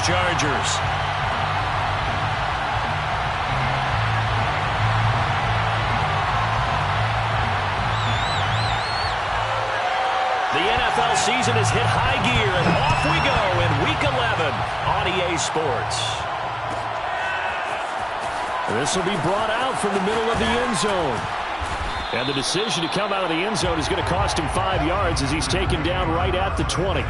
Chargers. The NFL season has hit high gear, and off we go in Week 11 on EA Sports. This will be brought out from the middle of the end zone. And the decision to come out of the end zone is going to cost him 5 yards as he's taken down right at the 20.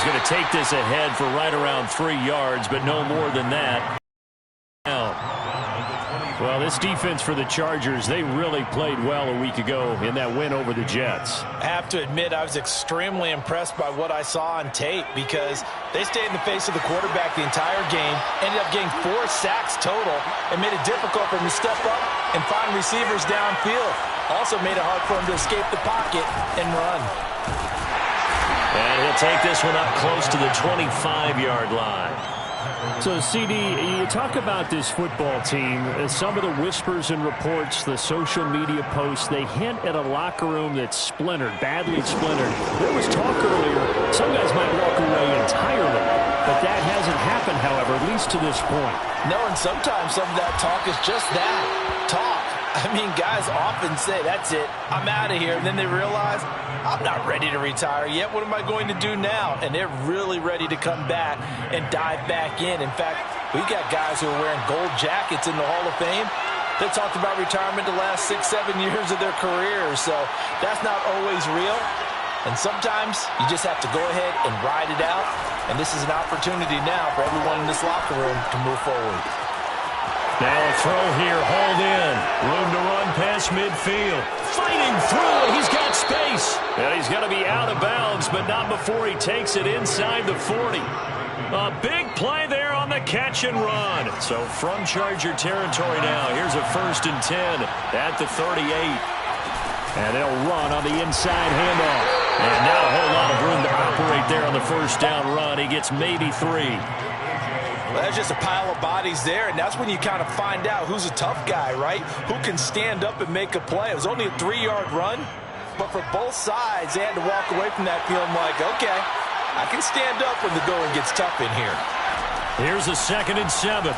Going to take this ahead for right around 3 yards, but no more than that. Well, this defense for the Chargers, they really played well a week ago in that win over the Jets. I have to admit, I was extremely impressed by what I saw on tape because they stayed in the face of the quarterback the entire game, ended up getting 4 sacks total, and made it difficult for him to step up and find receivers downfield. Also made it hard for him to escape the pocket and run. And he'll take this one up close to the 25-yard line. So, CD, you talk about this football team. Some of the whispers and reports, the social media posts, they hint at a locker room that's splintered, badly splintered. There was talk earlier, some guys might walk away entirely. But that hasn't happened, however, at least to this point. No, and sometimes some of that talk is just that, talk. I mean, guys often say, that's it, I'm out of here. And then they realize, I'm not ready to retire yet. What am I going to do now? And they're really ready to come back and dive back in. In fact, we've got guys who are wearing gold jackets in the Hall of Fame. They talked about retirement the last 6-7 years of their careers. So that's not always real. And sometimes you just have to go ahead and ride it out. And this is an opportunity now for everyone in this locker room to move forward. Now a throw here, hauled in. Room to run past midfield. Fighting through, and he's got space. And he's going to be out of bounds, but not before he takes it inside the 40. A big play there on the catch and run. So from Charger territory now, here's a 1st and 10 at the 38. And they'll run on the inside handoff. And now a whole lot of room to operate there on the 1st down run. He gets maybe 3. Well, that's just a pile of bodies there, and that's when you kind of find out who's a tough guy, right? Who can stand up and make a play. It was only a 3-yard run, but for both sides, they had to walk away from that feeling like, okay, I can stand up when the going gets tough in here. Here's a 2nd and 7.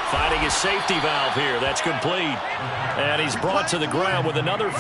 Finding his safety valve here. That's complete. And he's brought to the ground with another...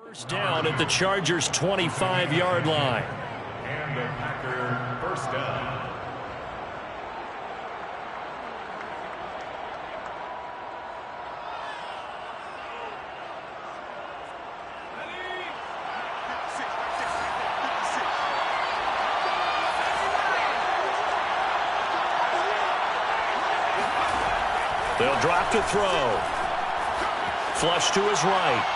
First down at the Chargers' 25-yard line. And the Packer first down. They'll drop to throw. Flush to his right.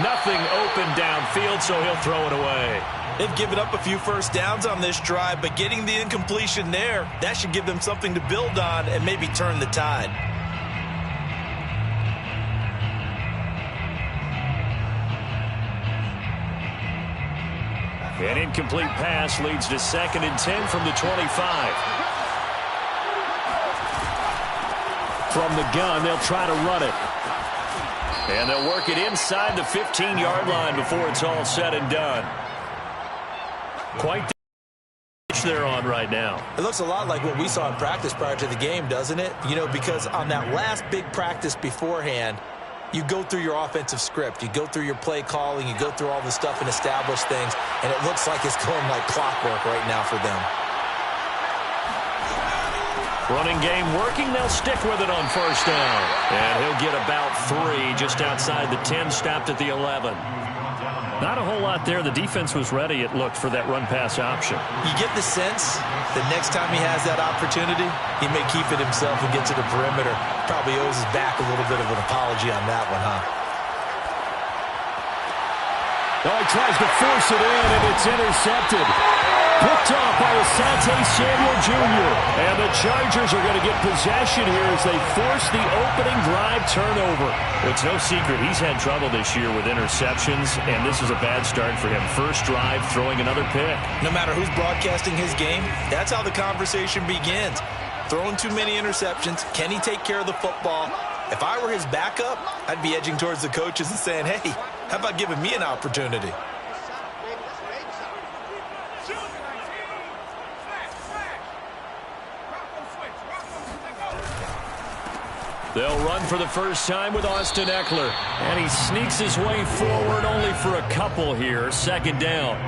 Nothing open downfield, so he'll throw it away. They've given up a few first downs on this drive, but getting the incompletion there, that should give them something to build on and maybe turn the tide. An incomplete pass leads to 2nd and 10 from the 25. From the gun, they'll try to run it. And they'll work it inside the 15-yard line before it's all said and done. Quite the pitch they're on right now. It looks a lot like what we saw in practice prior to the game, doesn't it? You know, because on that last big practice beforehand, you go through your offensive script. You go through your play calling. You go through all the stuff and establish things. And it looks like it's going like clockwork right now for them. Running game working. They'll stick with it on first down. And he'll get about 3 just outside the 10, stopped at the 11. Not a whole lot there. The defense was ready, it looked, for that run-pass option. You get the sense that next time he has that opportunity, he may keep it himself and get to the perimeter. Probably owes his back a little bit of an apology on that one, huh? Oh, he tries to force it in, and it's intercepted. Picked off by Asante Samuel Jr. And the Chargers are going to get possession here as they force the opening drive turnover. It's no secret he's had trouble this year with interceptions, and this is a bad start for him. First drive, throwing another pick. No matter who's broadcasting his game, that's how the conversation begins. Throwing too many interceptions. Can he take care of the football? If I were his backup, I'd be edging towards the coaches and saying, hey, how about giving me an opportunity? They'll run for the first time with Austin Eckler. And he sneaks his way forward only for a couple here. 2nd down.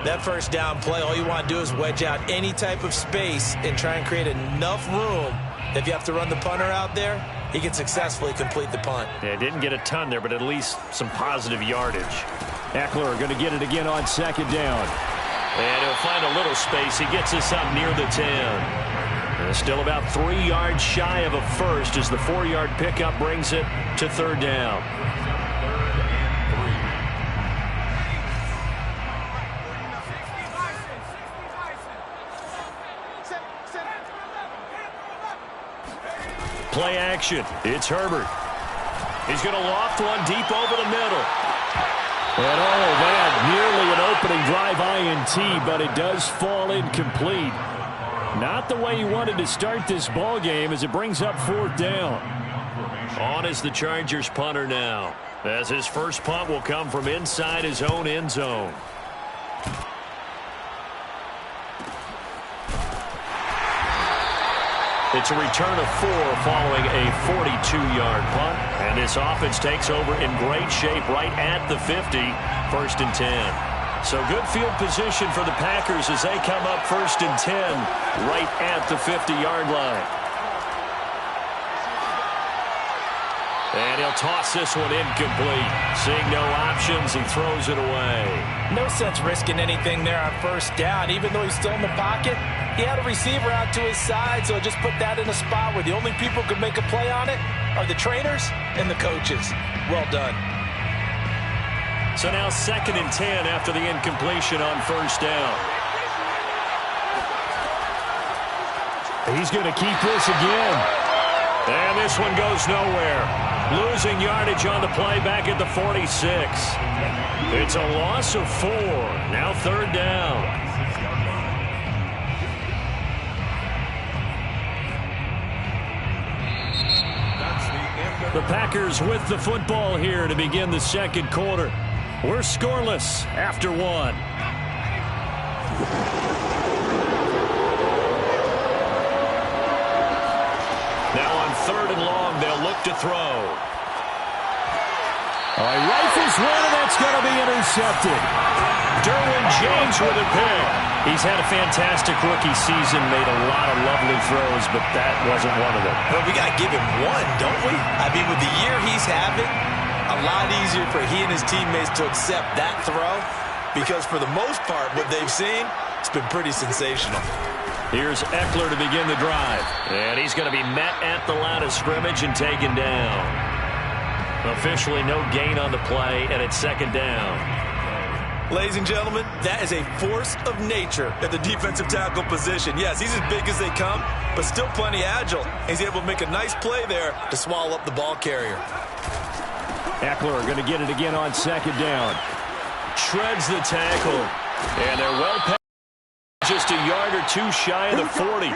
That first down play, all you want to do is wedge out any type of space and try and create enough room. If you have to run the punter out there, he can successfully complete the punt. Yeah, didn't get a ton there, but at least some positive yardage. Eckler going to get it again on 2nd down. And he'll find a little space. He gets us up near the 10. Still about 3 yards shy of a first as the 4-yard pickup brings it to 3rd down. Play action. It's Herbert. He's going to loft one deep over the middle. And oh, man, nearly an opening drive INT, but it does fall incomplete. Not the way he wanted to start this ball game as it brings up 4th down. On is the Chargers punter now, as his first punt will come from inside his own end zone. It's a return of 4 following a 42-yard punt. And this offense takes over in great shape right at the 50, 1st and 10. So good field position for the Packers as they come up 1st and 10 right at the 50-yard line. And he'll toss this one incomplete. Seeing no options, he throws it away. No sense risking anything there on first down. Even though he's still in the pocket, he had a receiver out to his side, so just put that in a spot where the only people who could make a play on it are the trainers and the coaches. Well done. So now 2nd and 10 after the incompletion on first down. He's going to keep this again. And this one goes nowhere. Losing yardage on the play back at the 46. It's a loss of 4. Now 3rd down. The Packers with the football here to begin the 2nd quarter. We're scoreless after 1. Now on 3rd and long, they'll look to throw. All right, rifles one, and that's It's going to be intercepted. Derwin James with a pick. He's had a fantastic rookie season, made a lot of lovely throws, but that wasn't one of them. Well, we got to give him one, don't we? I mean, with the year he's having, a lot easier for he and his teammates to accept that throw because for the most part, what they've seen, it's been pretty sensational. Here's Eckler to begin the drive. And he's going to be met at the line of scrimmage and taken down. Officially no gain on the play, and it's second down. Ladies and gentlemen, that is a force of nature at the defensive tackle position. Yes, he's as big as they come, but still plenty agile. He's able to make a nice play there to swallow up the ball carrier. Eckler going to get it again on second down. Shreds the tackle. And they're well past just a yard or two shy of the 40.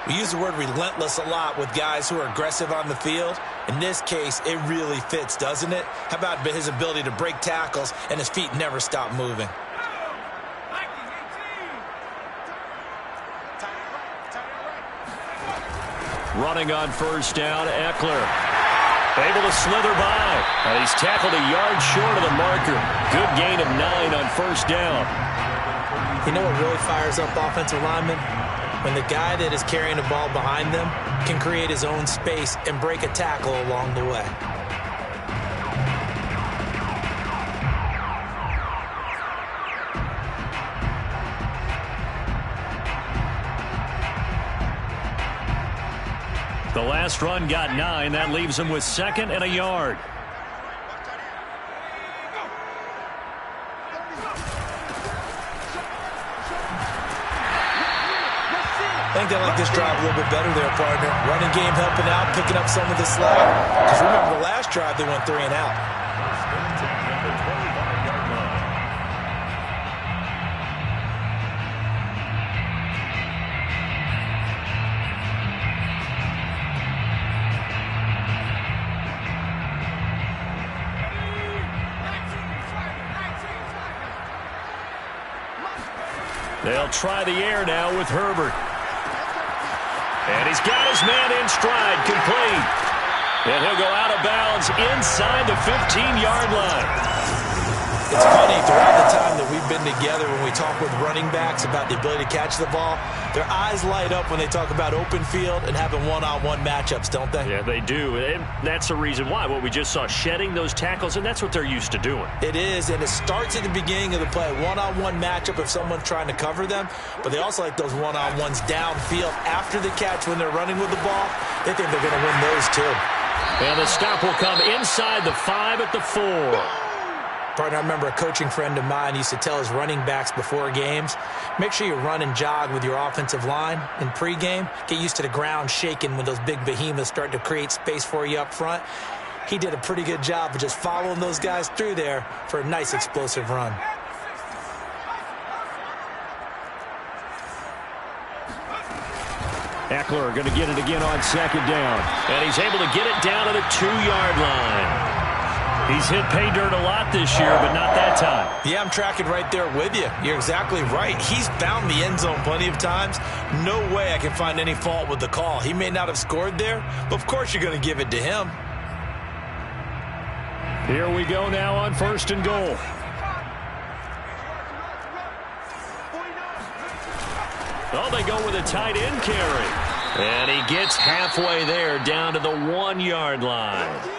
We use the word relentless a lot with guys who are aggressive on the field. In this case, it really fits, doesn't it? How about his ability to break tackles and his feet never stop moving? Running on first down, Eckler. Able to slither by. And he's tackled a yard short of the marker. Good gain of 9 on first down. You know what really fires up offensive linemen? When the guy that is carrying the ball behind them can create his own space and break a tackle along the way. The last run got 9. That leaves him with second and a yard. I think they like this drive a little bit better there, partner. Running game helping out, picking up some of the slack. Because remember, the last drive they went 3 and out. They'll try the air now with Herbert. And he's got his man in stride, complete. And he'll go out of bounds inside the 15-yard line. It's funny, throughout the time that we've been together, when we talk with running backs about the ability to catch the ball, their eyes light up when they talk about open field and having one-on-one matchups, don't they? Yeah, they do. And that's the reason why. What we just saw, shedding those tackles, and that's what they're used to doing. It is, and it starts at the beginning of the play. One-on-one matchup if someone's trying to cover them, but they also like those one-on-ones downfield after the catch when they're running with the ball. They think they're going to win those too. And the stop will come inside the 5 at the 4. Partner, I remember a coaching friend of mine used to tell his running backs before games, make sure you run and jog with your offensive line in pregame. Get used to the ground shaking when those big behemoths start to create space for you up front. He did a pretty good job of just following those guys through there for a nice explosive run. Eckler going to get it again on second down. And he's able to get it down to the 2-yard line. He's hit pay dirt a lot this year, but not that time. Yeah, I'm tracking right there with you. You're exactly right. He's found the end zone plenty of times. No way I can find any fault with the call. He may not have scored there, but of course you're going to give it to him. Here we go now on first and goal. Oh, they go with a tight end carry. And he gets halfway there down to the 1-yard line.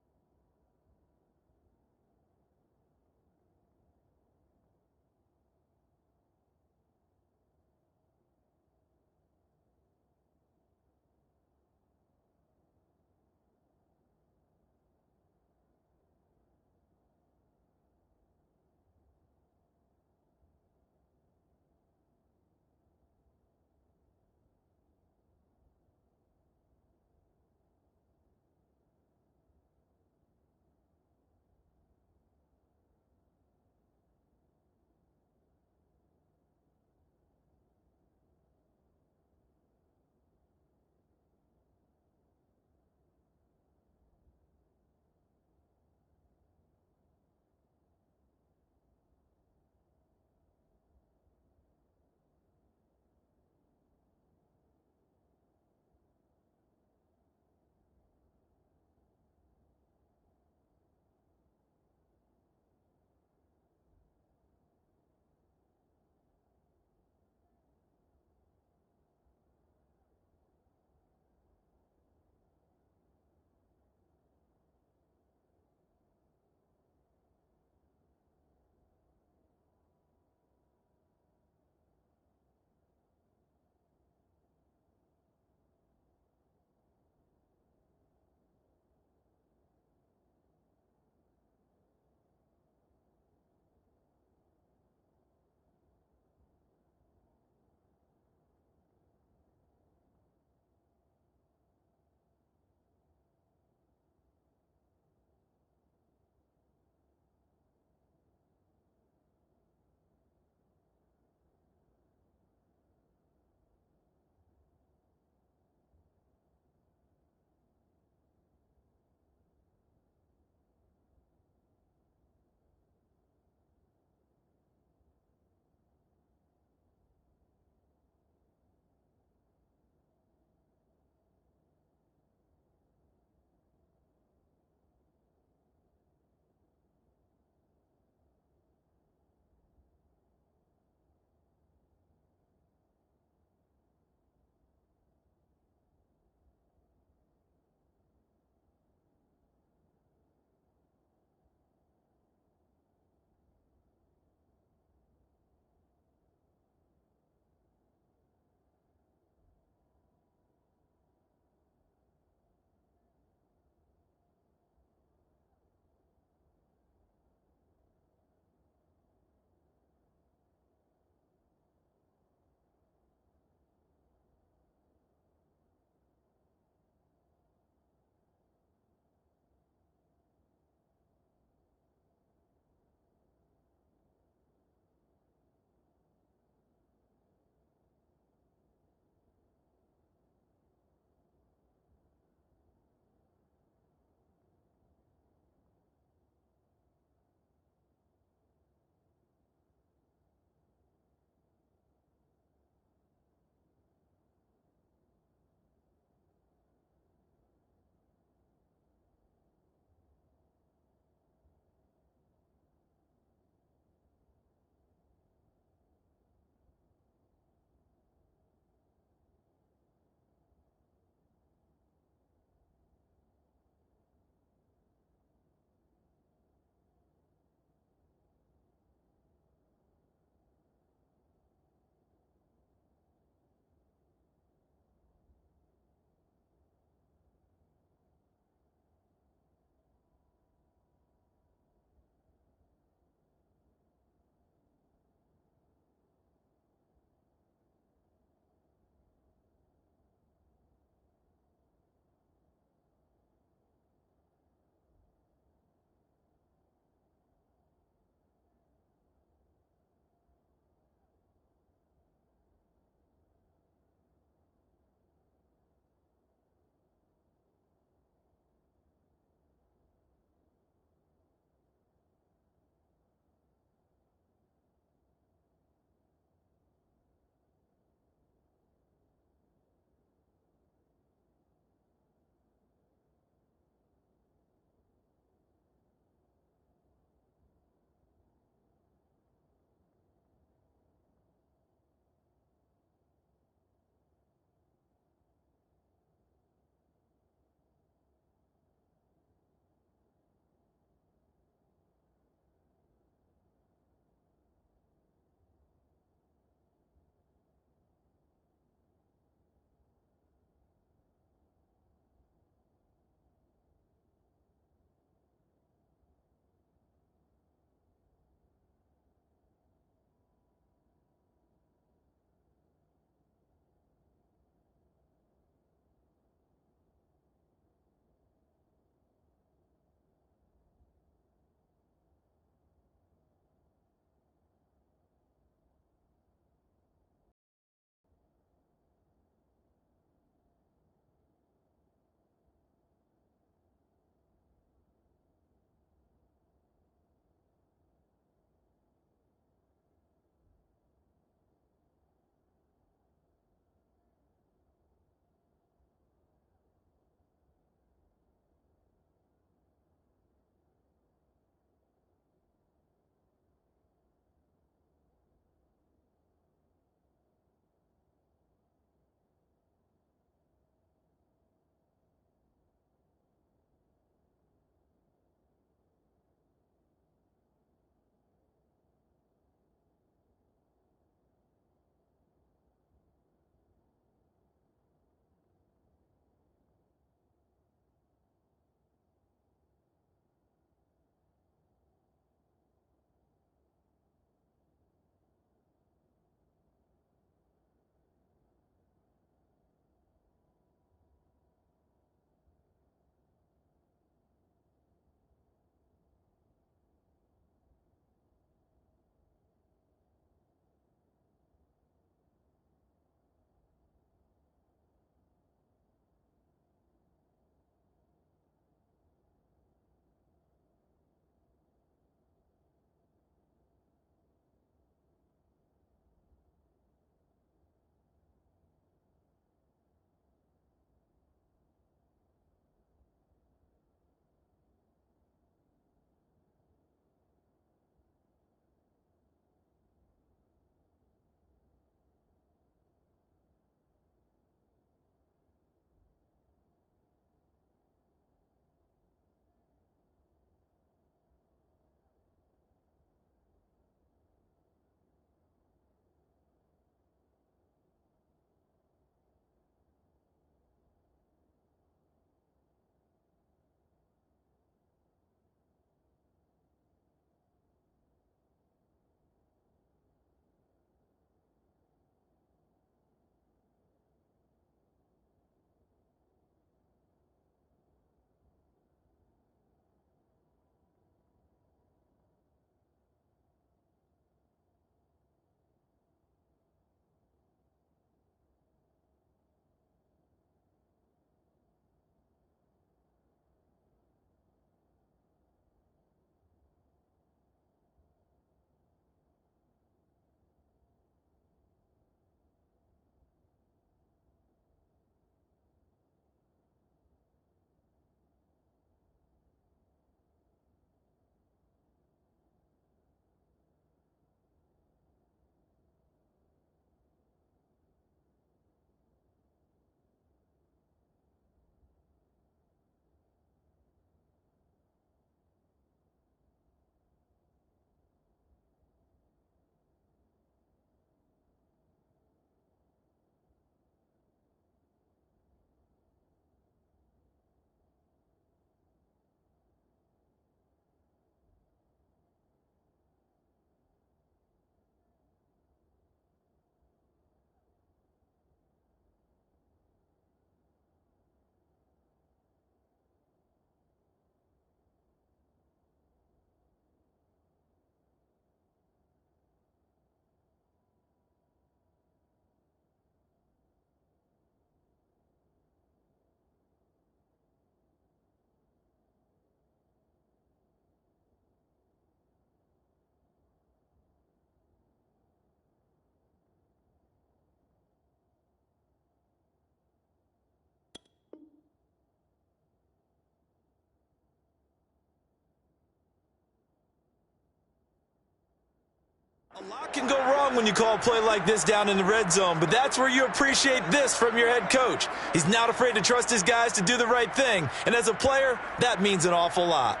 lot can go wrong when you call a play like this down in the red zone, but that's where you appreciate this from your head coach. He's not afraid to trust his guys to do the right thing, and as a player, that means an awful lot.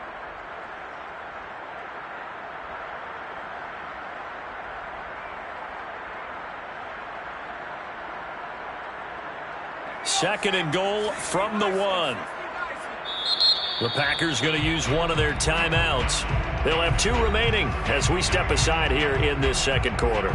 Second and goal from the 1. The Packers going to use one of their timeouts. They'll have 2 remaining as we step aside here in this second quarter.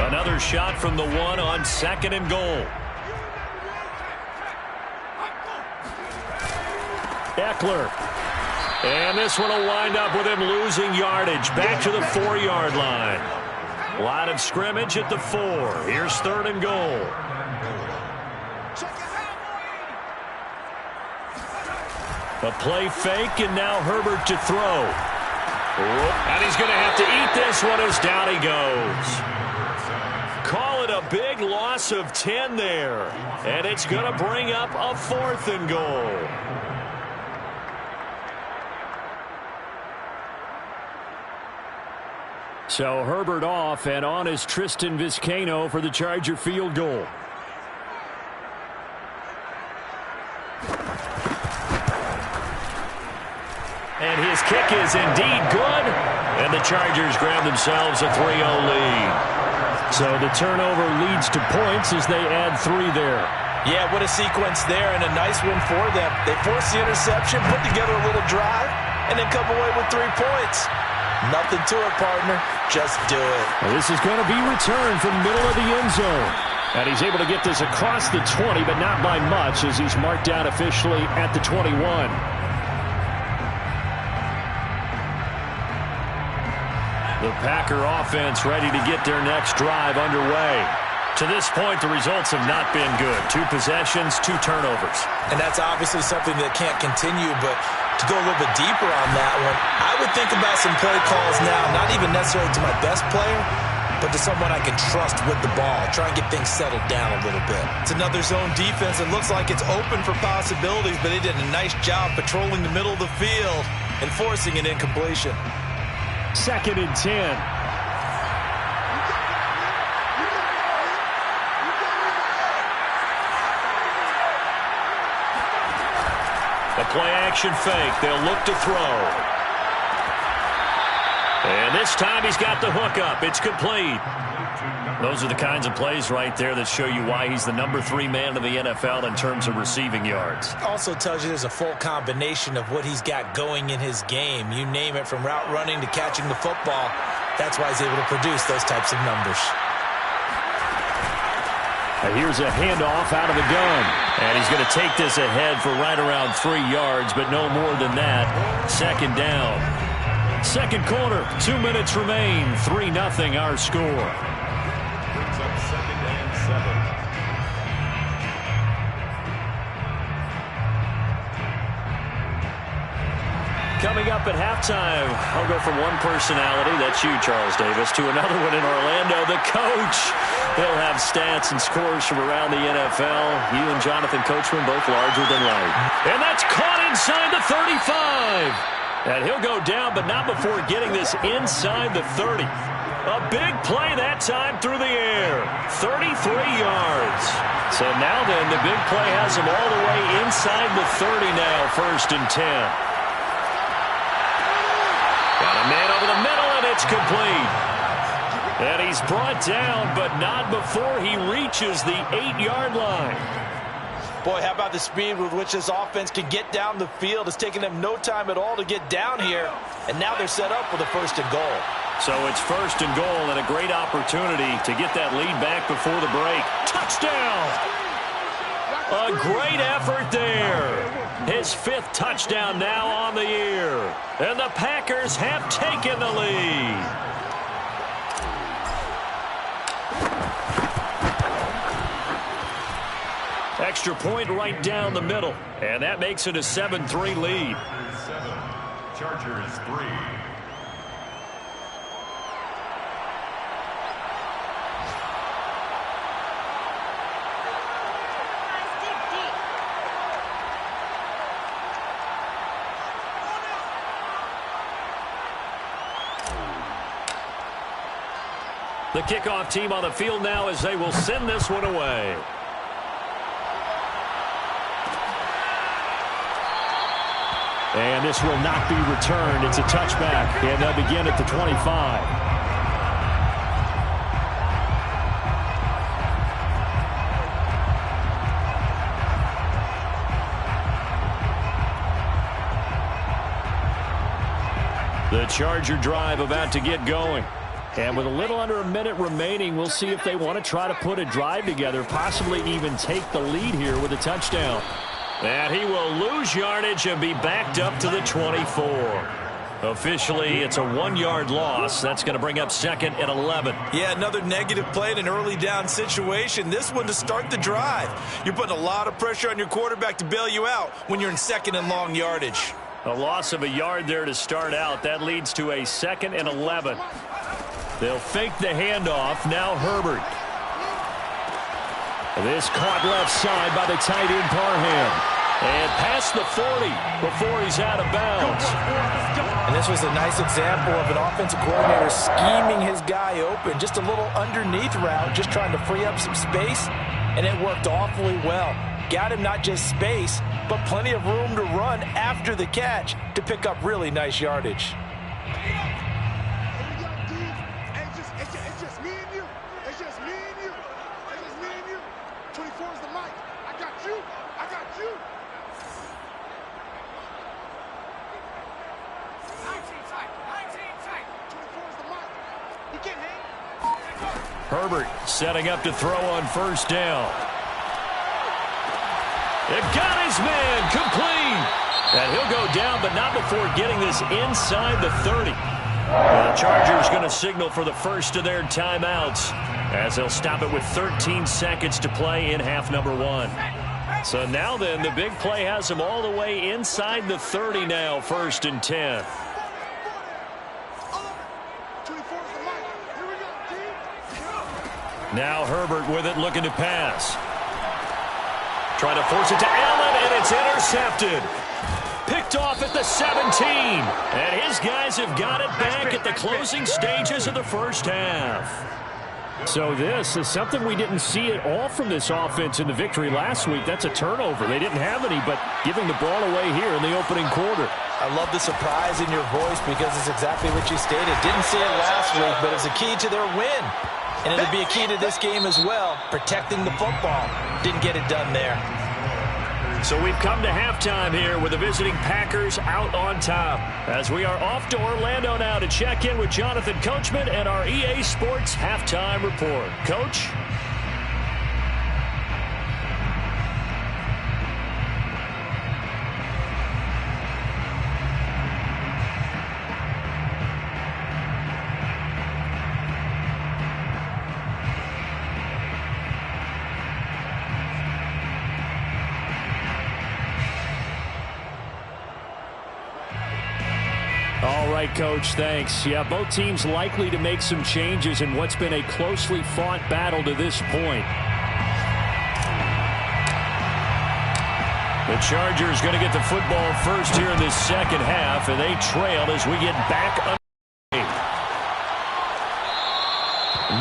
Another shot from the 1 on second and goal. Eckler. And this one will wind up with him losing yardage back to the 4-yard line. Line of scrimmage at the 4. Here's third and goal. A play fake, and now Herbert to throw. And he's going to have to eat this one as down he goes. Call it a big loss of 10 there. And it's going to bring up a 4th and goal. So Herbert off, and on is Tristan Vizcaino for the Charger field goal. And his kick is indeed good. And the Chargers grab themselves a 3-0 lead. So the turnover leads to points as they add 3 there. Yeah, what a sequence there, and a nice win for them. They forced the interception, put together a little drive, and then come away with 3 points. Nothing to it, partner. Just do it. Well, this is going to be returned from middle of the end zone. And he's able to get this across the 20, but not by much as he's marked down officially at the 21. The Packer offense ready to get their next drive underway. To this point, the results have not been good. 2 possessions, 2 turnovers. And that's obviously something that can't continue, but to go a little bit deeper on that one, I would think about some play calls now, not even necessarily to my best player, but to someone I can trust with the ball. Try and get things settled down a little bit. It's another zone defense. It looks like it's open for possibilities, but they did a nice job patrolling the middle of the field and forcing an incompletion. Second and 10. A play-action fake. They'll look to throw. And this time he's got the hook up. It's complete. Those are the kinds of plays right there that show you why he's the number 3 man in the NFL in terms of receiving yards. Also tells you there's a full combination of what he's got going in his game. You name it, from route running to catching the football. That's why he's able to produce those types of numbers. And here's a handoff out of the gun. And he's going to take this ahead for right around 3 yards, but no more than that. Second down. Second quarter, 2 minutes remain. 3-0 our score. Brings up second and 7. Coming up at halftime, I'll go from one personality, that's you, Charles Davis, to another one in Orlando, the coach. He'll have stats and scores from around the NFL. You and Jonathan Coachman both larger than life. And that's caught inside the 35. And he'll go down, but not before getting this inside the 30. A big play that time through the air. 33 yards. So now then, the big play has him all the way inside the 30 now, 1st and 10. Got a man over the middle, and it's complete. And he's brought down, but not before he reaches the 8-yard line. Boy, how about the speed with which this offense can get down the field? It's taken them no time at all to get down here, and now they're set up for the 1st and goal. So it's 1st and goal, and a great opportunity to get that lead back before the break. Touchdown! A great effort there. His 5th touchdown now on the year. And the Packers have taken the lead. Extra point right down the middle. And that makes it a 7-3 lead. 7, Chargers 3. The kickoff team on the field now as they will send this one away. And this will not be returned. It's a touchback, and they'll begin at the 25. The Charger drive about to get going. And with a little under a minute remaining, we'll see if they want to try to put a drive together, possibly even take the lead here with a touchdown. And he will lose yardage and be backed up to the 24. Officially, it's a 1-yard loss. That's going to bring up 2nd and 11. Yeah, another negative play in an early down situation. This one to start the drive. You're putting a lot of pressure on your quarterback to bail you out when you're in 2nd and long yardage. A loss of a yard there to start out. That leads to a 2nd and 11. They'll fake the handoff. Now Herbert. This caught left side by the tight end Parham. And past the 40 before he's out of bounds. And this was a nice example of an offensive coordinator scheming his guy open. Just a little underneath route, just trying to free up some space. And it worked awfully well. Got him not just space, but plenty of room to run after the catch to pick up really nice yardage. It's just me and you. It's just me and you. It's just me and you. 24 is the mic. I got you. I got you. 19 tight. 24 is the mic. You can't hang. Herbert setting up to throw on first down. It got his man complete. And he'll go down, but not before getting this inside the 30. The Chargers going to signal for the first of their timeouts as they'll stop it with 13 seconds to play in half number 1. So now then, the big play has them all the way inside the 30 now, 1st and 10. Now Herbert with it, looking to pass. Trying to force it to Allen, and it's intercepted. Picked off at the 17. And his guys have got it back at the closing stages of the first half. So this is something we didn't see at all from this offense in the victory last week. That's a turnover. They didn't have any, but giving the ball away here in the opening quarter. I love the surprise in your voice because it's exactly what you stated. Didn't see it last week, but it's a key to their win. And it'll be a key to this game as well, protecting the football. Didn't get it done there. So we've come to halftime here with the visiting Packers out on top. As we are off to Orlando now to check in with Jonathan Coachman and our EA Sports halftime report. Coach? All right, Coach, thanks. Yeah, both teams likely to make some changes in what's been a closely fought battle to this point. The Chargers going to get the football first here in this second half, and they trail as we get back underway.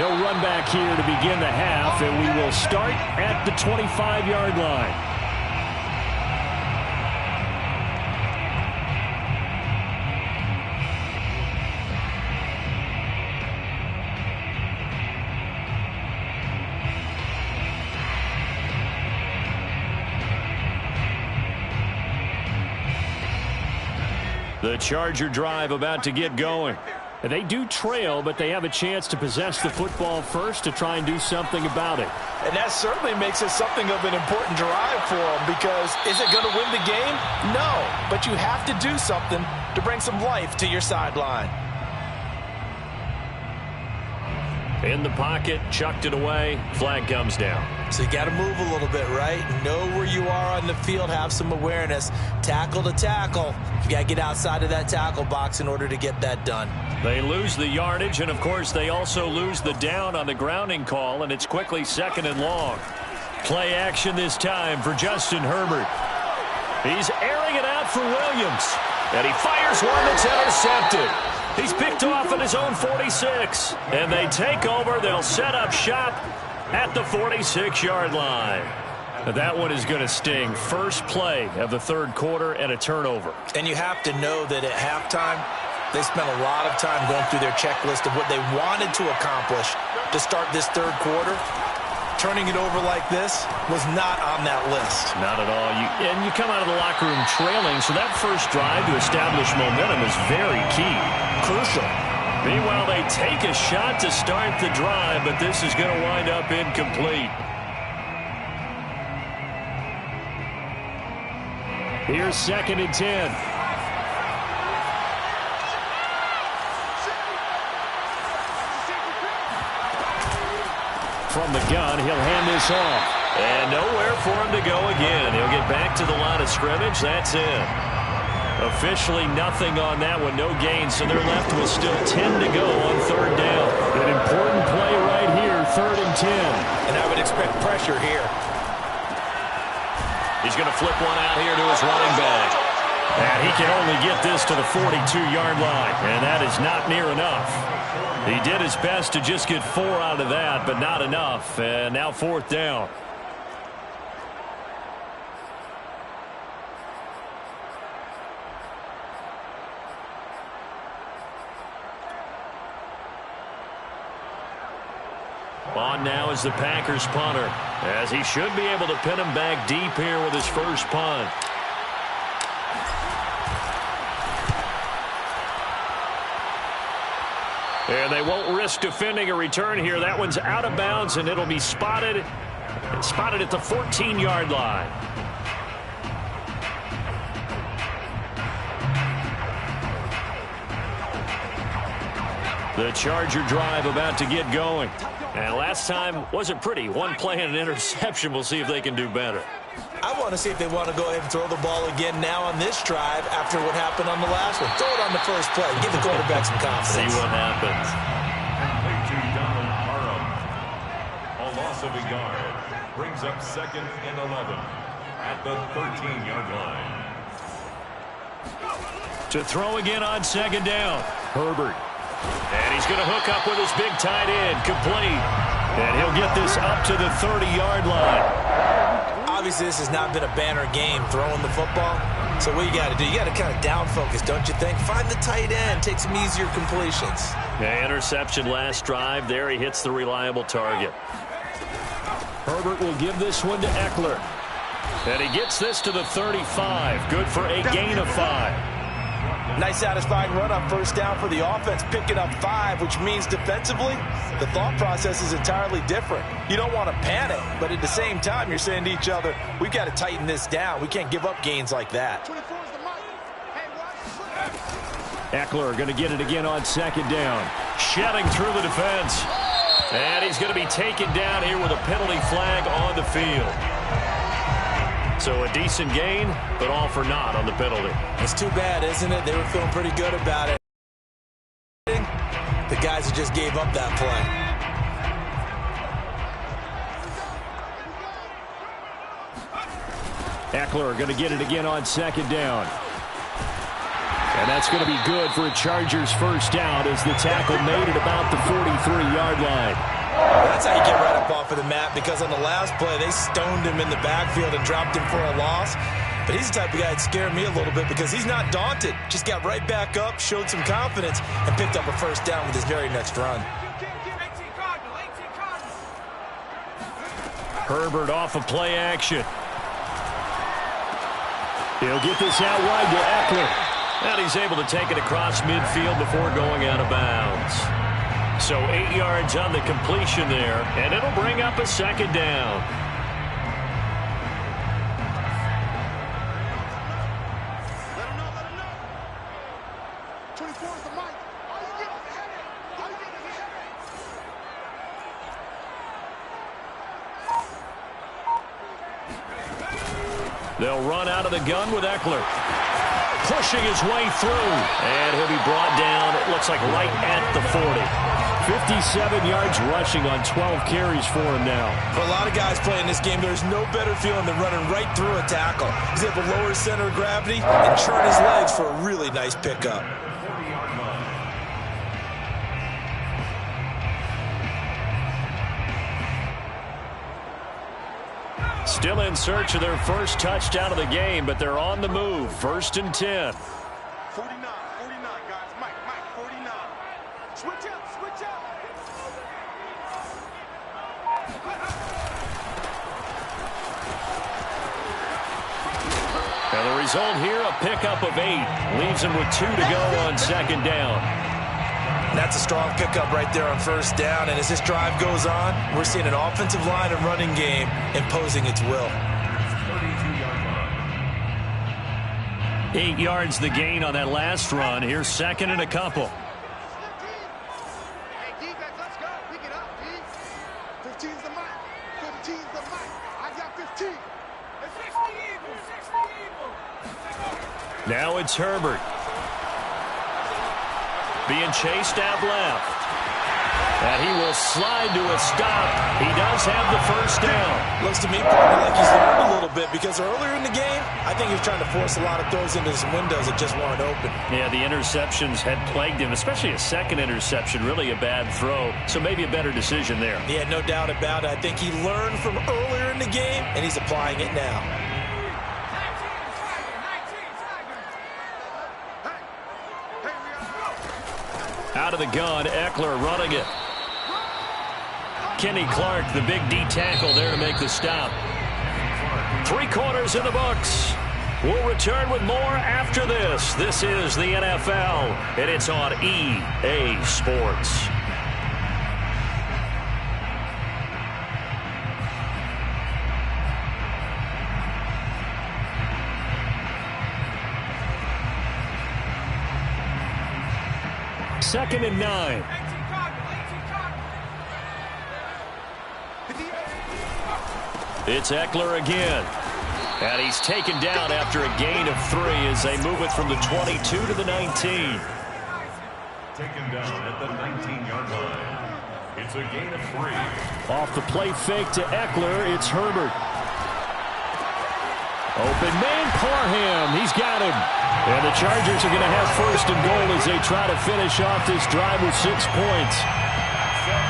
No run back here to begin the half, and we will start at the 25-yard line. The Charger drive about to get going. They do trail, but they have a chance to possess the football first to try and do something about it. And that certainly makes it something of an important drive for them, because is it going to win the game? No, but you have to do something to bring some life to your sideline. In the pocket, chucked it away, flag comes down. So you got to move a little bit, right? Know where you are on the field, have some awareness. Tackle to tackle. You got to get outside of that tackle box in order to get that done. They lose the yardage, and of course they also lose the down on the grounding call, and it's quickly 2nd and long. Play action this time for Justin Herbert. He's airing it out for Williams, and he fires one that's intercepted. He's picked off at his own 46. And they take over. They'll set up shop at the 46-yard line. That one is going to sting. First play of the third quarter and a turnover. And you have to know that at halftime, they spent a lot of time going through their checklist of what they wanted to accomplish to start this third quarter. Turning it over like this was not on that list. Not at all. And you come out of the locker room trailing, so that first drive to establish momentum is very key. Crucial. Meanwhile, they take a shot to start the drive, but this is going to wind up incomplete. Here's 2nd and 10. From the gun, he'll hand this off. And nowhere for him to go again. He'll get back to the line of scrimmage. That's it. Officially nothing on that one. No gain, so they're left with still 10 to go on third down. An important play right here, 3rd and 10. And I would expect pressure here. He's going to flip one out here to his running back. And he can only get this to the 42-yard line. And that is not near enough. He did his best to just get 4 out of that, but not enough. And now 4th down. On now is the Packers punter, as he should be able to pin him back deep here with his first punt. And they won't risk defending a return here. That one's out of bounds, and it'll be spotted at the 14-yard line. The Charger drive about to get going. And last time wasn't pretty. One play and an interception. We'll see if they can do better. I want to see if they want to go ahead and throw the ball again now on this drive after what happened on the last one. Throw it on the first play. Give the quarterback some confidence. See what happens. Complete to Donald Parham. A loss of a yard. Brings up 2nd and 11 at the 13-yard line. To throw again on 2nd down. Herbert. And he's going to hook up with his big tight end. Complete. And he'll get this up to the 30-yard line. Obviously, this has not been a banner game throwing the football. So what you got to do, you got to kind of down focus, don't you think? Find the tight end. Take some easier completions. Yeah, interception last drive. There he hits the reliable target. Herbert will give this one to Eckler. And he gets this to the 35. Good for a gain of 5. Nice satisfying run on first down for the offense, picking up 5, which means defensively, the thought process is entirely different. You don't want to panic, but at the same time, you're saying to each other, we've got to tighten this down. We can't give up gains like that. Eckler going to get it again on 2nd down. Shedding through the defense. And he's going to be taken down here with a penalty flag on the field. So a decent gain, but all for naught on the penalty. It's too bad, isn't it? They were feeling pretty good about it. The guys who just gave up that play. Eckler going to get it again on 2nd down. And that's going to be good for a Chargers first down as the tackle made at about the 43-yard line. That's how you get right up off of the mat, because on the last play, they stoned him in the backfield and dropped him for a loss. But he's the type of guy that scared me a little bit because he's not daunted. Just got right back up, showed some confidence, and picked up a first down with his very next run. Herbert off of play action. He'll get this out wide to Eckler. And he's able to take it across midfield before going out of bounds. So 8 yards on the completion there, and it'll bring up a 2nd down. Let him know. 24 is the mic. All you get is the headache. They'll run out of the gun with Eckler. Pushing his way through. And he'll be brought down, it looks like right at the 40. 57 yards rushing on 12 carries for him now. For a lot of guys playing this game, there's no better feeling than running right through a tackle. He's able to lower his center of gravity and churn his legs for a really nice pickup. Still in search of their first touchdown of the game, but they're on the move. 1st and 10. 49, guys. Mike, 49. Switch up. And the result here, a pickup of 8. Leaves them with 2 to go on 2nd down. That's a strong pickup right there on 1st down. And as this drive goes on, we're seeing an offensive line and running game imposing its will. 8 yards the gain on that last run. Here's 2nd and a couple. Hey, defense, let's go. Pick it up, D. 15's the mic. 15's the mic. I got 15. It's 60 evil. Now it's Herbert. Being chased out left. And he will slide to a stop. He does have the 1st down. Looks to me, partner, like he's learned a little bit because earlier in the game, I think he was trying to force a lot of throws into some windows that just weren't open. Yeah, the interceptions had plagued him, especially a 2nd interception, really a bad throw. So maybe a better decision there. Yeah, no doubt about it. I think he learned from earlier in the game, and he's applying it now. Out of the gun, Eckler running it. Kenny Clark, the big D tackle there to make the stop. 3 quarters in the books. We'll return with more after this. This is the NFL, and it's on EA Sports. Second and 9. It's Eckler again. And he's taken down after a gain of 3 as they move it from the 22 to the 19. Taken down at the 19-yard line. It's a gain of 3. Off the play fake to Eckler, it's Herbert. Open man, Parham. He's got him. And the Chargers are going to have 1st and goal as they try to finish off this drive with 6 points.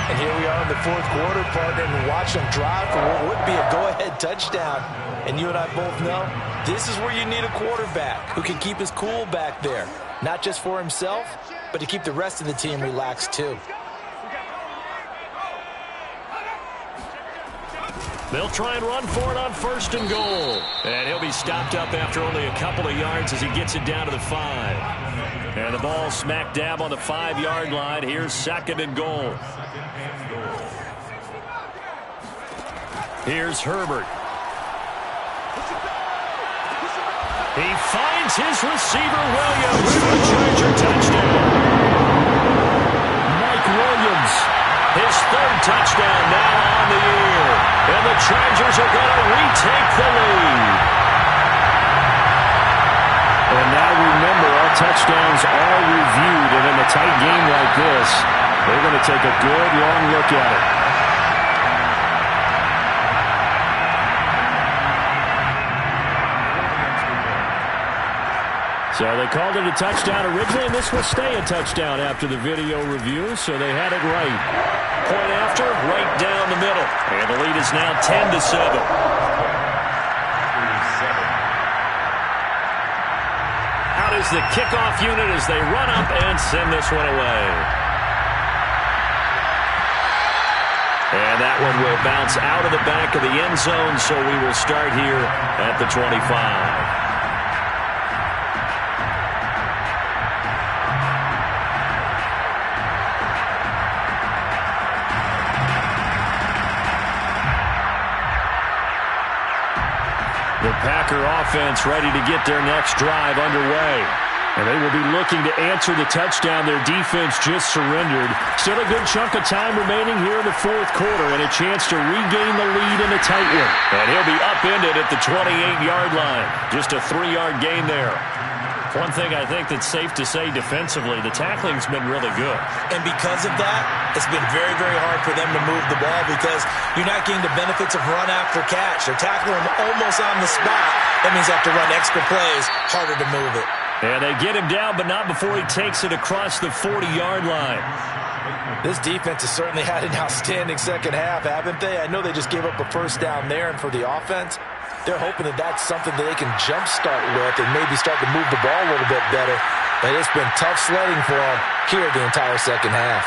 And here we are in the 4th quarter, partner, and watch them drive for what would be a go-ahead touchdown. And you and I both know this is where you need a quarterback who can keep his cool back there. Not just for himself, but to keep the rest of the team relaxed too. They'll try and run for it on 1st and goal. And he'll be stopped up after only a couple of yards as he gets it down to the 5. And the ball smack dab on the 5-yard line. Here's 2nd and goal. Here's Herbert. He finds his receiver, Williams, for a Charger touchdown. Mike Williams, his 3rd touchdown now on the year. And the Chargers are going to retake the lead. And now remember, all touchdowns are reviewed. And in a tight game like this, they're going to take a good long look at it. So they called it a touchdown originally, and this will stay a touchdown after the video review, so they had it right. Point after, right down the middle. And the lead is now 10-7. Out is the kickoff unit as they run up and send this one away. And that one will bounce out of the back of the end zone, so we will start here at the 25. The Packer offense ready to get their next drive underway. And they will be looking to answer the touchdown their defense just surrendered. Still a good chunk of time remaining here in the 4th quarter and a chance to regain the lead in a tight one. And he'll be upended at the 28-yard line. Just a 3-yard gain there. One thing I think that's safe to say defensively, the tackling's been really good. And because of that, it's been very, very hard for them to move the ball because you're not getting the benefits of run after catch. They're tackling them almost on the spot. That means they have to run extra plays, harder to move it. And they get him down, but not before he takes it across the 40-yard line. This defense has certainly had an outstanding second half, haven't they? I know they just gave up a first down there, and for the offense, they're hoping that that's something that they can jumpstart with and maybe start to move the ball a little bit better. But it's been tough sledding for them here the entire second half.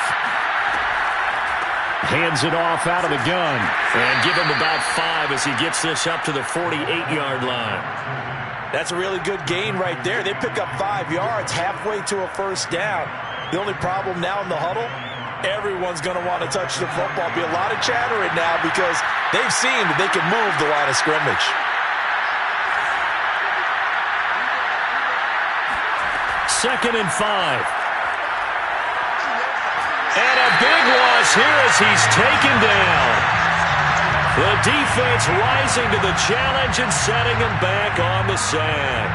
Hands it off out of the gun. And give him about 5 as he gets this up to the 48-yard line. That's a really good gain right there. They pick up 5 yards halfway to a first down. The only problem now in the huddle, everyone's going to want to touch the football. Be a lot of chattering now because they've seen that they can move the line of scrimmage. Second and 5. And a big loss here as he's taken down. The defense rising to the challenge and setting him back on the sack.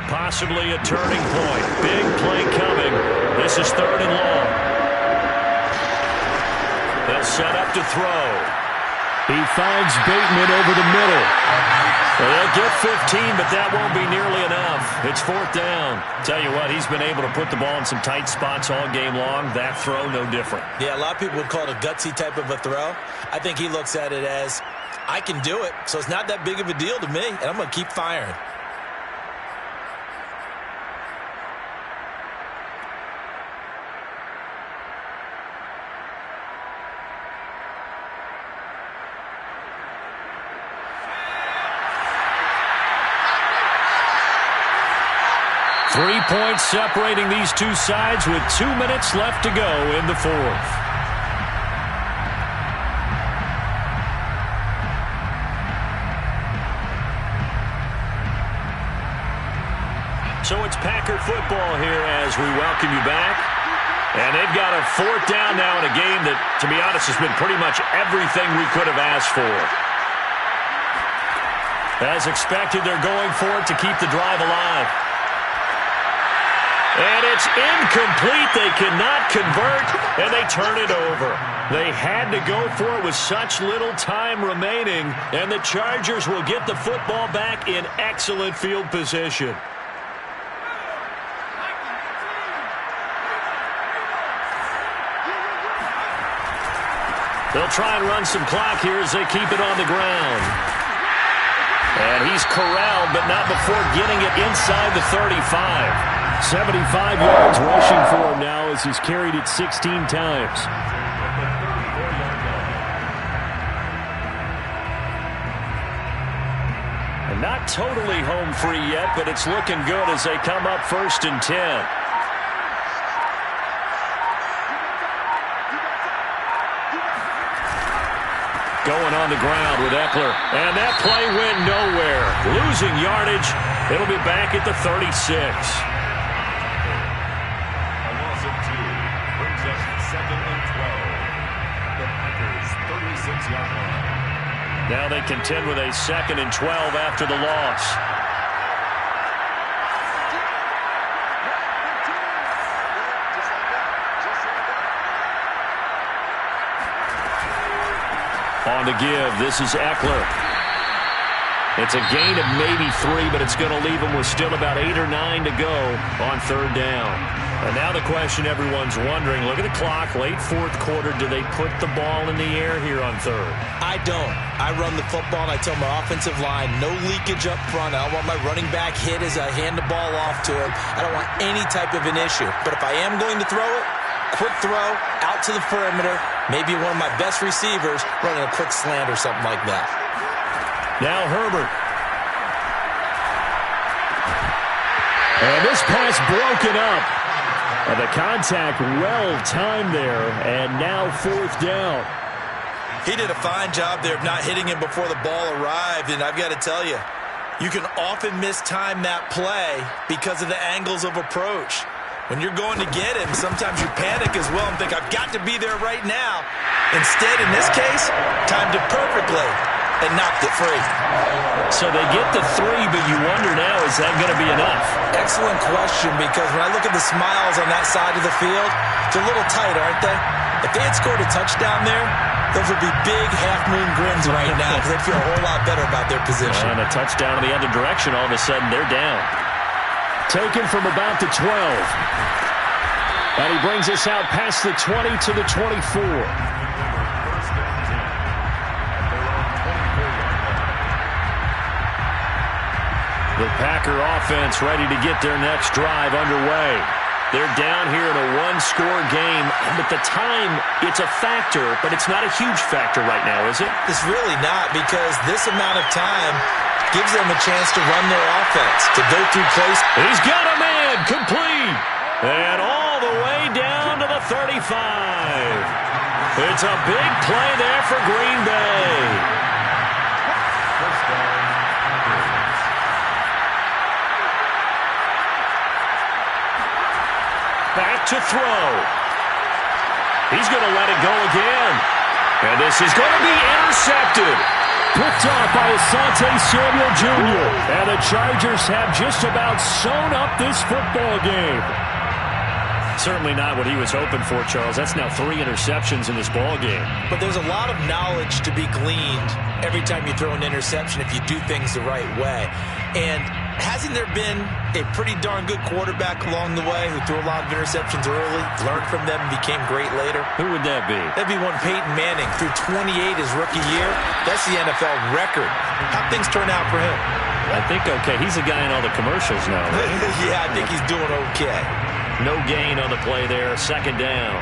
Possibly a turning point. Big play coming. This is 3rd and long. They'll set up to throw. He finds Bateman over the middle. They'll get 15, but that won't be nearly enough. It's 4th down. Tell you what, he's been able to put the ball in some tight spots all game long. That throw, no different. Yeah, a lot of people would call it a gutsy type of a throw. I think he looks at it as, I can do it, so it's not that big of a deal to me, and I'm going to keep firing. Three points separating these two sides with 2 minutes left to go in the 4th. So it's Packer football here as we welcome you back. And they've got a 4th down now in a game that, to be honest, has been pretty much everything we could have asked for. As expected, they're going for it to keep the drive alive. And it's incomplete. They cannot convert, and they turn it over. They had to go for it with such little time remaining, and the Chargers will get the football back in excellent field position. They'll try and run some clock here as they keep it on the ground. And he's corralled, but not before getting it inside the 35. 75 yards rushing for him now as he's carried it 16 times. And not totally home free yet, but it's looking good as they come up 1st and 10. Going on the ground with Eckler. And that play went nowhere. Losing yardage. It'll be back at the 36. Now they contend with a 2nd and 12 after the loss. On to give. This is Eckler. It's a gain of maybe 3, but it's going to leave him with still about 8 or 9 to go on 3rd down. And now the question everyone's wondering, look at the clock, late 4th quarter, do they put the ball in the air here on 3rd? I don't. I run the football, and I tell my offensive line, no leakage up front. I don't want my running back hit as I hand the ball off to him. I don't want any type of an issue. But if I am going to throw it, quick throw, out to the perimeter, maybe one of my best receivers running a quick slant or something like that. Now Herbert. And this pass broken up. And the contact well-timed there, and now 4th down. He did a fine job there of not hitting him before the ball arrived, and I've got to tell you, you can often mistime that play because of the angles of approach. When you're going to get him, sometimes you panic as well and think, I've got to be there right now. Instead, in this case, timed it perfectly and knocked it free. So they get the 3, but you wonder now, is that going to be enough? Excellent question, because when I look at the smiles on that side of the field, it's a little tight, aren't they? If they had scored a touchdown there, those would be big half-moon grins right now because they'd feel a whole lot better about their position. And a touchdown in the other direction, all of a sudden they're down. Taken from about the 12. And he brings us out past the 20 to the 24. The Packer offense ready to get their next drive underway. They're down here in a one-score game. But the time, it's a factor, but it's not a huge factor right now, is it? It's really not, because this amount of time gives them a chance to run their offense, to go through plays. He's got a man complete. And all the way down to the 35. It's a big play there for Green Bay. Back to throw. He's going to let it go again. And this is going to be intercepted. Picked off by Asante Samuel Jr. And the Chargers have just about sewn up this football game. Certainly not what he was hoping for, Charles. That's now 3 interceptions in this ball game. But there's a lot of knowledge to be gleaned every time you throw an interception if you do things the right way. And hasn't there been a pretty darn good quarterback along the way who threw a lot of interceptions early, learned from them, and became great later? Who would that be? That'd be one Peyton Manning. Threw 28 his rookie year. That's the NFL record. How'd things turn out for him? I think okay. He's a guy in all the commercials now, right? Yeah, I think he's doing okay. No gain on the play there. Second down.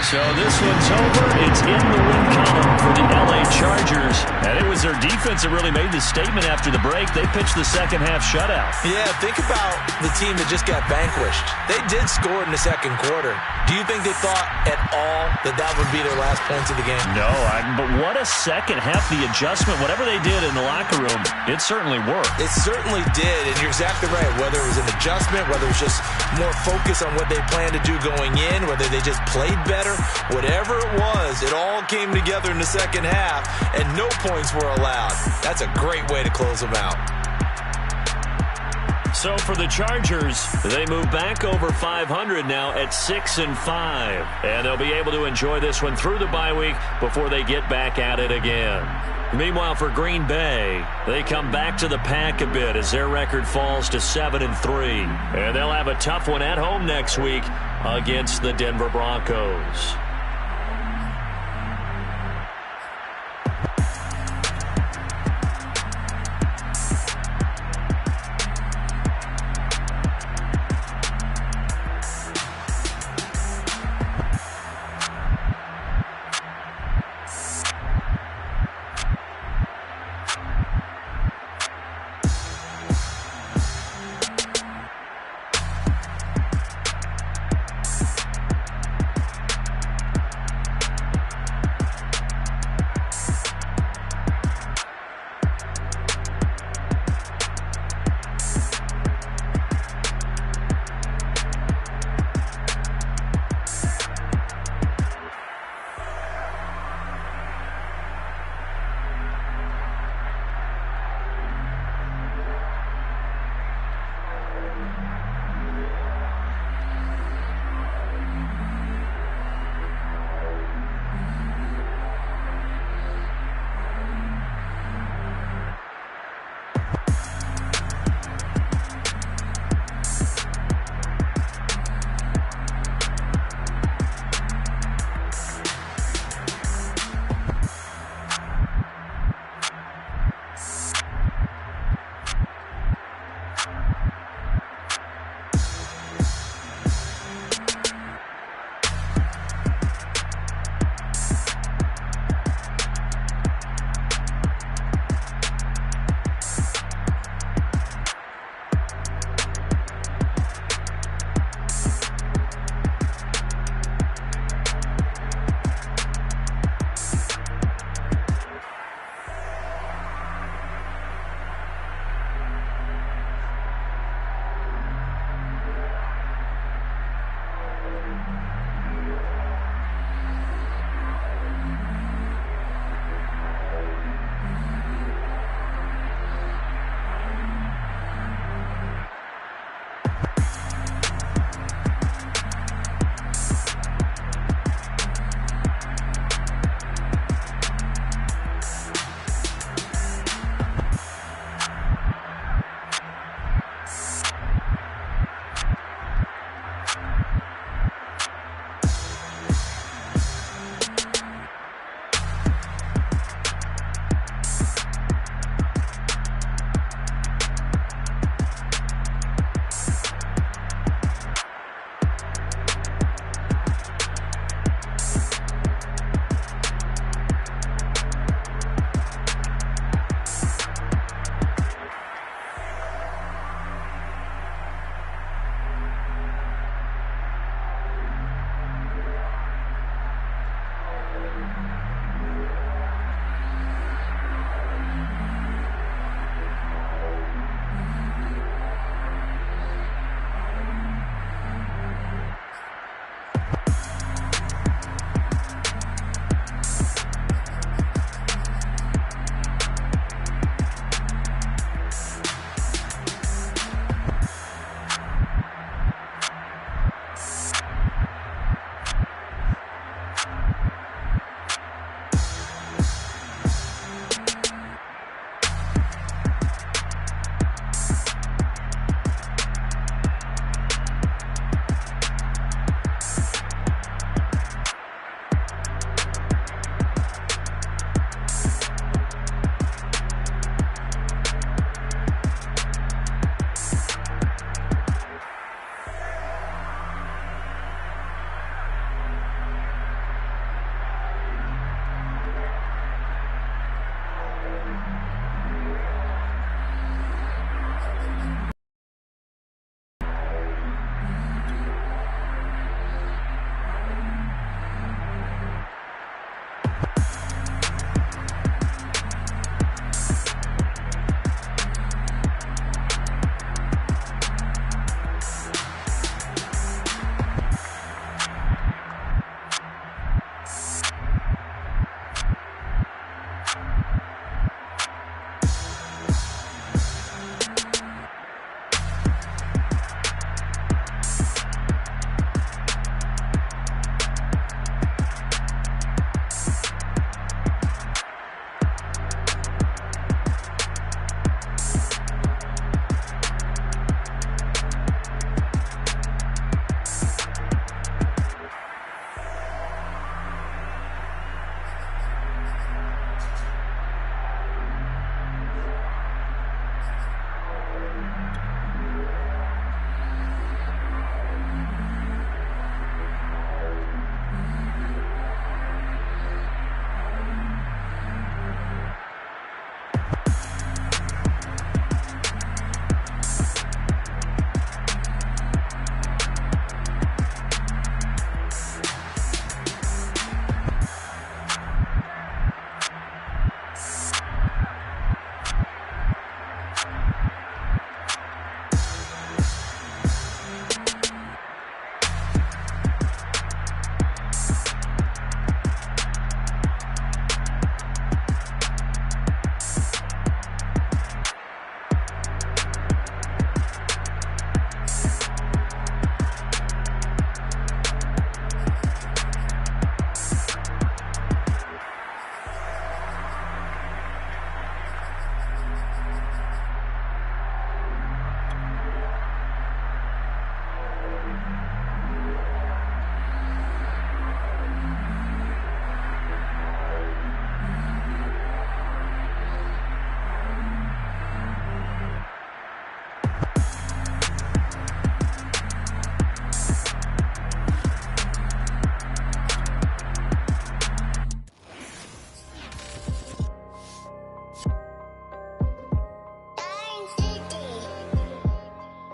So this one's over. It's in the win column for the LA Chargers. And it was their defense that really made the statement after the break. They pitched the second half shutout. Yeah, think about the team that just got vanquished. They did score in the second quarter. Do you think they thought at all that that would be their last points of the game? No, but what a second half. The adjustment, whatever they did in the locker room, it certainly worked. It certainly did, and you're exactly right. Whether it was an adjustment, whether it was just more focus on what they planned to do going in, whether they just played better, whatever it was, it all came together in the second half, and no points were allowed. That's a great way to close them out. So for the Chargers, they move back over 500 now at 6-5. And they'll be able to enjoy this one through the bye week before they get back at it again. Meanwhile, for Green Bay, they come back to the pack a bit as their record falls to 7-3. And they'll have a tough one at home next week against the Denver Broncos.